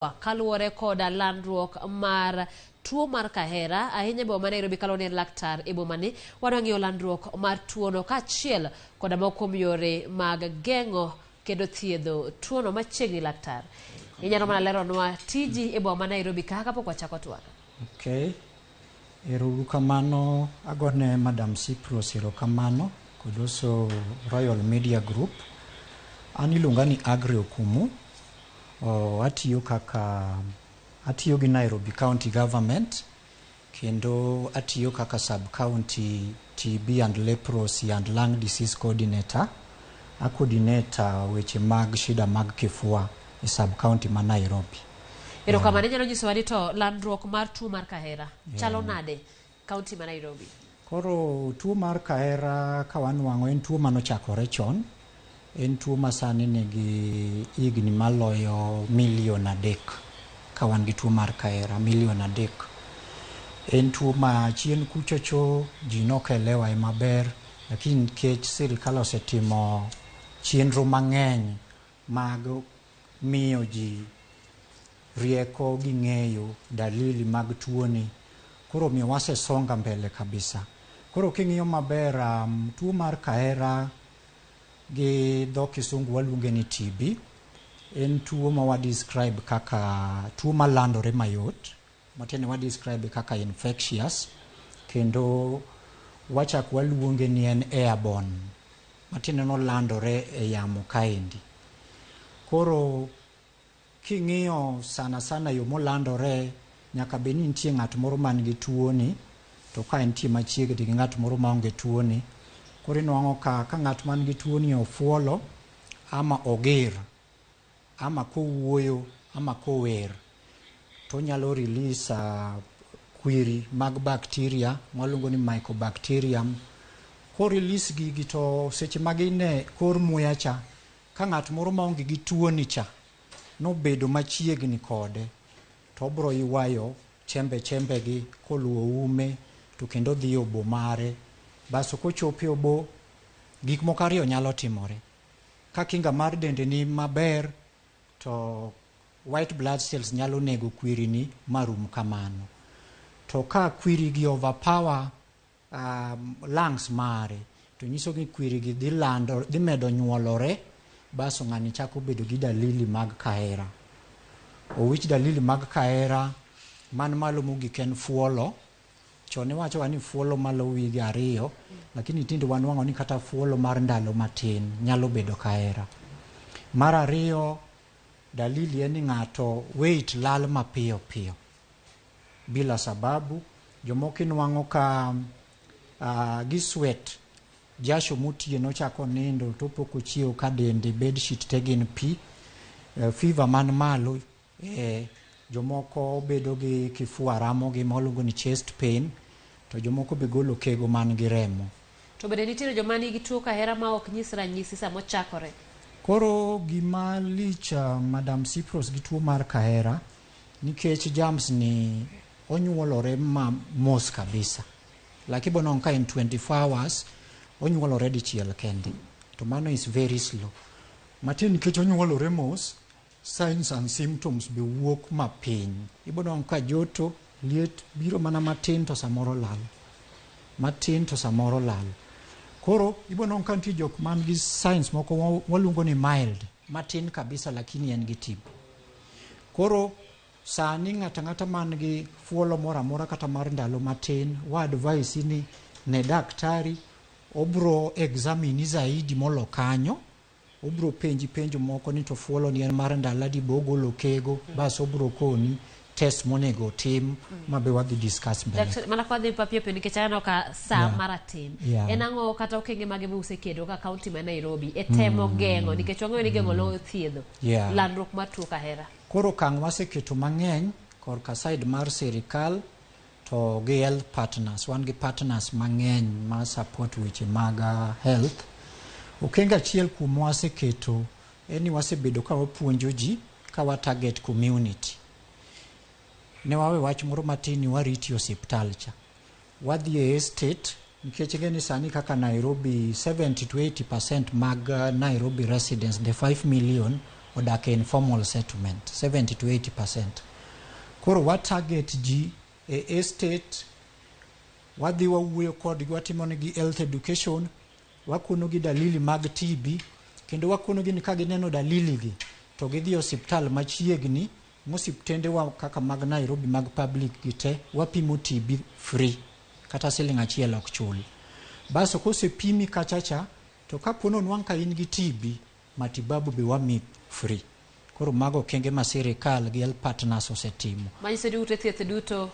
kaluwore koda landruok mar tuo mar kahera ahinya boma Nairobi kalone laktar e boma ni wadwang'iyo landruok mar tuono kaachiel koda moko kuom yore mag geng'o kendo thiedho tuono machiegni laktar. Inyalo mana leronwa tiji e boma Nairobi kaka pok wachako twak. Okay. Erokamano agone Madam Cyprus erokamano kodoso Royal Media Group. An iluonga ni Agri Okumu. Atiyo gi Nairobi County Government kendo atiyo kaka Sub-County TB and Leprosy and Lung Disease Coordinator. A-coordinator weche mag shida mag kifua e Sub-County ma Nairobi. Erokamano nyalo nyisowa ni to landruok mar tuo mar kahera chalo nade county ma Nairobi? Koro tuo mar kahera kawanwang'o en tuo manochakore chon. En tuo masani nigi higni maloyo 3 million kawan gi tuo mar kahera 3 million. En tuo ma chien kuchocho ji nokelewa maber, lakini nikech sirikal osetimo chenro mang'eny mag miyo ji rieko gi ng'eyo dalili mag tuoni, koro miyo wasesonga mbele kabisa. Koro king'iyo maber tuo mar kahera gi dho kisungu waluonge ni TB. En tuo ma describe kaka tuo malandore mayot, matiende describe kaka infectious, kendo wachak waluonge ni en airborne, matiende landore e yamo kaendi. Koro king'iyo sana yo molandore nyaka be ni nitie ng'at moro man gi tuoni, to ka nitie machiegni gi ng'at moro maonge tuoni. Koro inwang'o ka ng'at man gi tuoni ofuolo ama oger ama kowuoyo ama kower, to nyalo release kwiri mag bacteria mwaluongo ni mycobacterium. Ko release gigi to seche magine kor muya cha, ka ng'at moro maonge gi tuoni cha nobedo machiegni kode, to obro ywayo chembe gi koluwo ume to kendo dhi obo mare. Baso kochopi obo, gik moko ariyo nyalo timore. Ka kinga mar dende ni maber, to white blood cells nyalo nego kwiri ni marum kamano. To ka kwiri gi overpower lungs mare, to nyiso ni kwiri gi dhi medo nyuolore, baso ng'ani chako bedo gi dalili mag kahera. Owich dalili mag kahera man malo mogik en fuolo. Chon iwacho ni fuolo malo wigi 2, lakini tinde wanwang'o ni kata fuolo mar ndalo matin nyalo bedo kahera. Mar 2, dalili en ni ng'ato weight lal mapiyo piyo bila sababu. Jomoko inwang'o ka gi sweat, jasho motieno chako nindo to pok ochiew ka dende bedsheet te gin pi. Fever man malo, jomoko bedo gi kifua ramogi maluongo ni chest pain, to jomoko be golo kego man gi remo. To bende nitiere joma nigi tuo kahera ma ok nyis ranyisi sama chakore. Koro gima lich Madam Cyprus gi tuo mar kahera, nikech germs ni onyuolore mos kabisa. Lakini bono ka in 24 hours onyuolore dichiel kendi, to mano is very slow. Matin nikech onyuolore mos, signs and symptoms be wuok mapiny. Ibono ka joto, liet biro mana matin to samoro lal. Matin to samoro lal. Koro ibono ka nitie jok man gi signs moko waluongo ni mild, matin kabisa lakini en gi TB. Koro sani ng'ata man gi fuolo moro amora kata mar ndalo matin, wa advise ni ne daktari, obro examine zaidi molo kanyo. Obro penjo moko ni to fuolo ni en mar ndalo adi, bogolo kego, bas obro koni test monego tim mabe wadhi discuss mbele. Mana kwa dhi papio pe nikech ano ka saa maratin. En ang'o kata okenge mage muse Kedo ka county ma Nairobi e temo geng'o, nikech wang'eyo ni geng'o lo thiedho landruok mar tuo kahera. Koro kang' waseketo mang'eny korka side mar sirikal to gi health partners. Wan gi partners mang'eny ma support weche mag health. Okenge achiel kuom waseketo en ni wasebedo ka wapuonjo ji ka wa target community. Ne wawe wach moro matin ni wariti osiptal cha. Wadhi e estate, nikech geni sani kaka Nairobi 70 to 80% mag Nairobi residents, the 5 million, odak e informal settlement 70 to 80%. Koro wa target ji e estate, wadhi wawuoyo kodgi, watimo negi health education, wakono gi dalili mag TB, kendo wakono gi ni ka gineno dalili gi to gidhi osiptal machiegni, mosiptende wa kaka mag Nairobi mag public gite, wapimo TB free, kata siling achiel ok chul. Baso kosepimi kachacha, to kapono nwang' ka in gi TB, matibabu be wami free. Koro mago kenge ma sirikal gi health partners osetimo. Manyiso ni ute thieth duto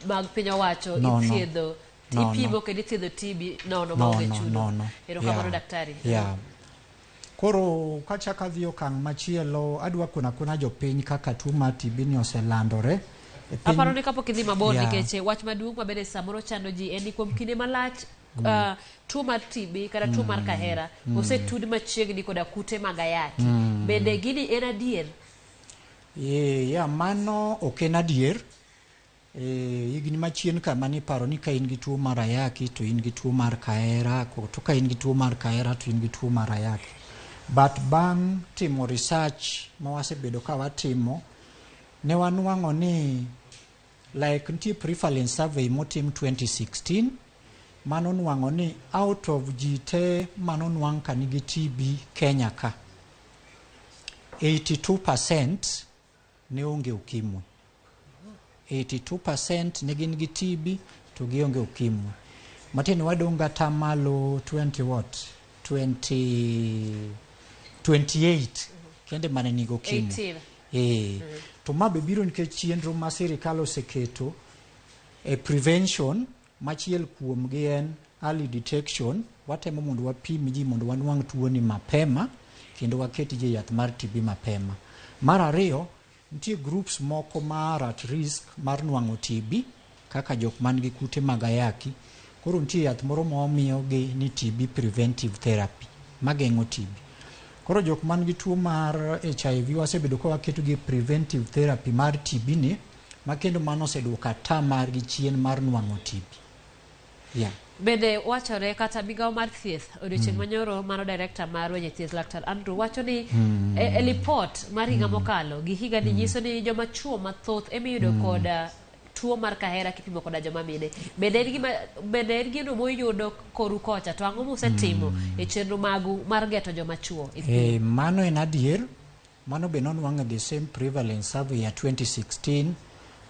mag piny owacho ithiedho, ipimo kendo ithiedho TB nono maonge chudo. Erokamano daktari. Koro kachak adhi okang' machielo, adwa kona jopiny kaka tuo mar TB ni oselandore. Aparo ni kapok idhi mabor nikech wach maduong' mabende samoro chando ji en ni kuom kinde malach tuo mar TB kata tuo mar kahera osetud machiegni koda kute mag ayaki. Bende gini en adier? Mano ok en adier. Higni machien kama ni paro ni ka in gi tuo mar ayaki to in gi tuo mar kahera, to ka in gi tuo mar kahera to in gi tuo mar ayaki. But bang' timo research ma wasebedo ka watimo, ne wanwang'o ni like nitie prevalence survey motim 2016, mano nwang'o ni out of ji te mano nwang' ka nigi TB Kenya ka, 82% ne onge ukimwi. 82% ne gin gi TB to gionge ukimwi. Matini wadonga tamalo 28 kende mane nigo ukimwi. To mabe biro nikech chenro ma sirikal oseketo prevention, machiel kuom gi en early detection. Watemo mondo wapim ji mondo wanwang' tuo ni mapema kendo waket ji yath mar TB mapema. Mar ariyo, nitie groups moko mar at risk mar nwang'o TB kaka jok man gi kute mag ayaki. Koro nitie yath moro ma omiyo gi ni TB preventive therapy mageng'o TB. Koro jok man gi tuo mar HIV wasebedo ka waketo gi preventive therapy mar TB ni, makendo mano oseduoka ata mar gi chien mar nwang'o TB. Bende wachore kata migawo mar thieth odiochieng' manyoro mano director mar weche thieth Laktar Andrew wacho ni e report mar higa mokalo gi higa ni nyiso ni joma chuo mathoth emiyudo koda tuo mar kahera kipimo koda joma mine. Bende en gino moyudo koru kocha, to ang'o musetimo e chenro magu mar geto joma chuo? Mano en adier. Mano be nonwang'e the same prevalence survey ya 2016.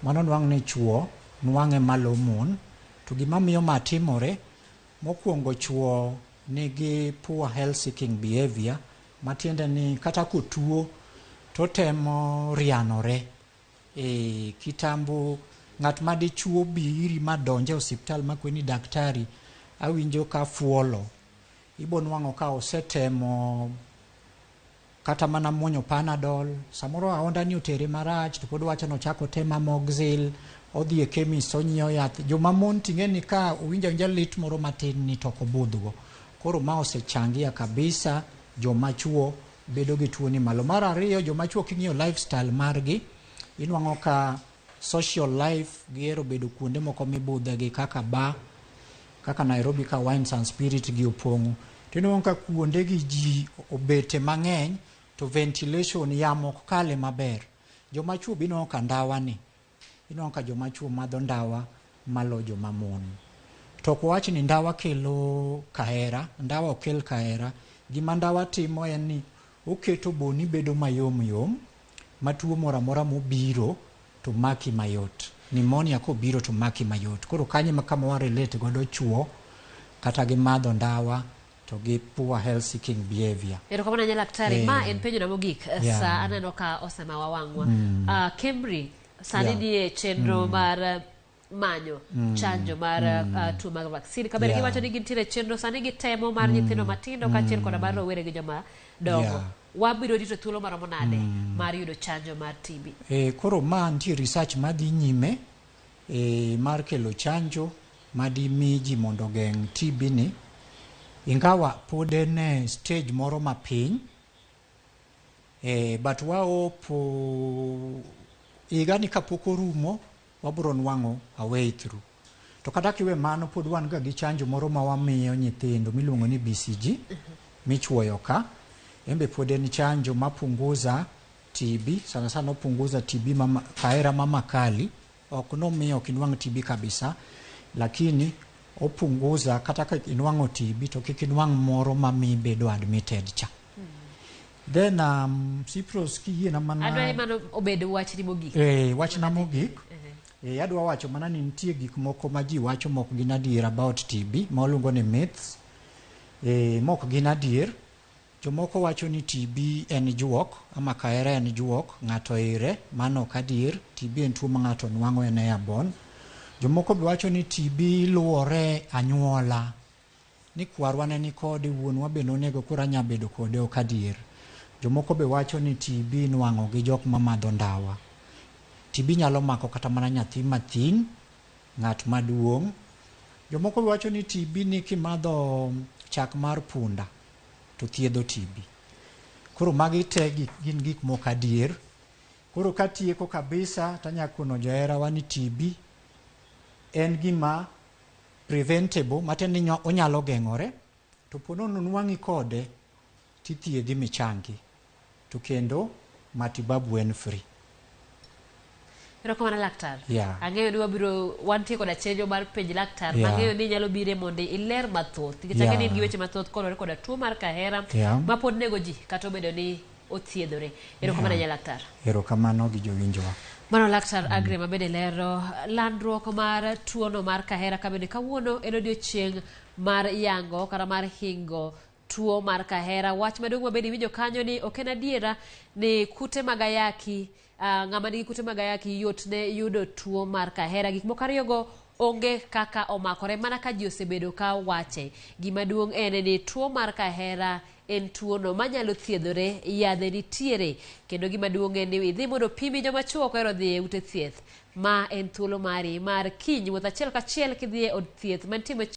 Mano nwang' ni chuo nwang'e malo mon. To gima miyo matimore, mokwongo chuo nigi poor health seeking behavior, matiende ni kata kotuo to temo rianore. Kitambo ng'at ma dichuo biri madonje osiptal makweni daktari awinjo ka fuolo, ibo nwang'o ka osetemo kata mana muonyo Panadol, samoro aonda ni otere marach to pod wacho no chako tema Moxil, odhi e chemist onyiewo yath. Joma mon ting'e ni ka owinjo lit moro matin ni to obudhgo. Koro ma osechangia kabisa joma chuo bedo gi tuo ni malo. Mar ariyo, joma chuo king'iyo lifestyle margi, inwang'o ka social life gihero bedo kuonde moko mibudhe gi kaka bar, kaka Nairobi ka wines and spirit gi opong'o. Tinwang'o ka kuonde gi ji obete mang'eny to ventilation yamo ok kale maber. Joma chuo bino ka ndawa ni, inwang'o ka joma chuo madho ndawa malo joma mon. To kuwach ni ndawa kelo kahera, ndawa okel kahera. Gima ndawa timo en ni oketo boni bedo mayom yom, matuo mora mora mobiro to maki mayot. Pneumonia ko biro to maki mayot. Koro kanye makama wa relate godo chuo kata gi madho ndawa to gi poor health seeking behavior. Erokamano nya Daktari, ma en penjo na mogik sa aneno ka osema wawang'wa. Kemri sani nie chenro mar manyo chanjo mar tuo mag vaccine. Kabere giwacho ni gintiere chenro sani gitemo mar nyithindo matindo kaachiel koda mar rowere gi joma dongo. Wabiro rito thuolo maromo nade mar yudo chanjo mar TB? Koro ma nitie research madhi nyime mar kelo chanjo madimi ji mondo geng' TB ni. Ingawa pod en stage moro mapiny, but waopo igani kapok orumo wabro nwang'o a way through. To kata kiwe mano pod wan ga gi chanjo moro ma wamiyo nyithindo miluongo ni BCG michuoyo ka. Embe pod en chanjo mapunguza TB, sana sana opunguza TB kahera mama kali, ok nomiyo ok inwang' TB kabisa, lakini opunguza kata ka inwang'o TB to kik inwang' moro mami bedo admitted cha. Then Cyprus kiyiena mana adwa mano obedo wachni mogik. Wachna mogik. Adwa wacho mana ni nitie gik moko ma ji wacho mok gin adier about TB, ma waluongo ni myths. Mok gin adier. Jomoko wacho ni TB en juok, ama kahera en juok, ng'ato ire, mano ok adier. TB en tuo ma ng'ato nwang'o en airborne. Jomoko be wacho ni TB luwore anyuola, ni kwarwa ne ni kode, wuonwa be nonego koro anya bedo kode, ok adier. Jomoko be wacho ni TB nwang'o gi jok ma madho ndawa. TB nyalo mako kata mana nyathi mathin, ng'at maduong'. Jomoko be wacho ni TB ni kimadho chak mar punda to thiedho TB. Koro magi te gin gik moko adier. Koro katieko kabisa tanya kono joherawa ni TB en gima preventable, matiende ni onyalo geng'ore, to ponono nwang'i kode tithiedhi michangi, to kendo matibabu en free. Erokamano laktar. Ang'eyo ni wabiro wantie koda chenjo mar penj laktar, mang'eyo ni nyalo bire mondo iler mathoth. Nikech ang'eyo ni in gi weche mathoth kolore koda tuo mar kahera ma pod nego ji kata obedo ni othiedhore. Erokamano nya laktar. Erokamano gi jowinjowa. Mano laktar Agre mabende lero landruok mar tuono mar kahera kabende kawuono en odiochieng' mar yango kata mar hingo tuo mar kahera. Wach maduong' mabende winjo kanyo ni ok en adiera ni kute mag ayaki, ng'ama nigi kute mag ayaki yot ne yudo tuo mar kahera. Gik moko ariyogo onge kaka omakore, mana ka ji osebedo ka wache. Gima duong' en ni tuo mar kahera en tuono manyalo thiedhore, yadhe nitiere, kendo gima duong' en ni idhi mondo pimi. Joma chuo ok ohero dhi e ute thieth. Ma en thuolo mari mar kiny wuoth achiel kachiel kidhi e od thieth mantie